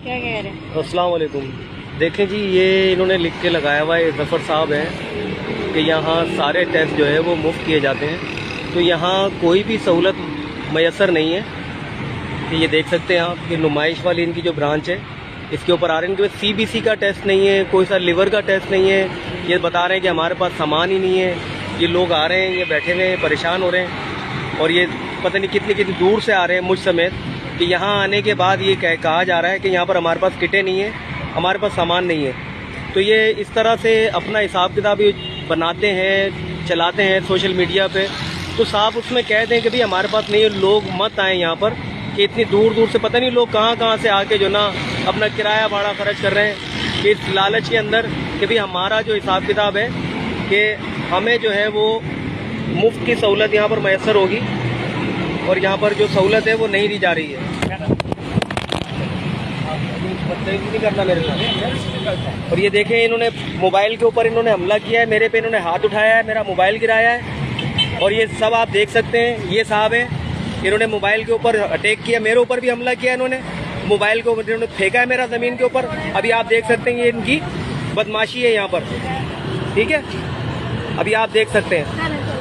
क्या कह रहे हैं? अस्सलाम वालेकुम। देखें जी, ये इन्होंने लिख के लगाया हुआ है, जफ़र साहब हैं कि यहाँ सारे टेस्ट जो है वो मुफ्त किए जाते हैं। तो यहाँ कोई भी सहूलत मैसर नहीं है। कि ये देख सकते हैं आप कि नुमाइश वाली इनकी जो ब्रांच है, इसके ऊपर आ रहे हैं कि CBC का टेस्ट नहीं है, कोई सा लिवर का टेस्ट नहीं है। ये बता रहे हैं कि हमारे पास सामान ही नहीं है। ये लोग आ रहे हैं, ये बैठे हुए हैं, परेशान हो रहे हैं, और ये पता नहीं कितनी कितनी दूर से आ रहे हैं मुझ समेत, कि यहाँ आने के बाद ये कहा जा रहा है कि यहाँ पर हमारे पास किटें नहीं है, हमारे पास सामान नहीं है। तो ये इस तरह से अपना हिसाब किताब ये बनाते हैं, चलाते हैं सोशल मीडिया पे। तो साफ उसमें कह दें कि भाई हमारे पास नहीं है, लोग मत आएँ यहाँ पर। कि इतनी दूर दूर से पता नहीं लोग कहाँ से आके जो ना अपना किराया भाड़ा खर्च कर रहे हैं, कि इस लालच के अंदर कि भाई हमारा जो हिसाब किताब है कि हमें जो है वो मुफ्त की सहूलत यहाँ पर मैसर होगी, और यहाँ पर जो सहूलत है वो नहीं दी जा रही है। नहीं करना मेरे साथ। और ये देखें, इन्होंने मोबाइल के ऊपर इन्होंने हमला किया है, मेरे पे इन्होंने हाथ उठाया है, मेरा मोबाइल गिराया है, और ये सब आप देख सकते हैं। ये साहब है, इन्होंने मोबाइल के ऊपर अटैक किया, मेरे ऊपर भी हमला किया इन्होंने, मोबाइल को इन्होंने फेंका है मेरा ज़मीन के ऊपर। अभी आप देख सकते हैं, ये इनकी बदमाशी है यहाँ पर, ठीक है, अभी आप देख सकते हैं।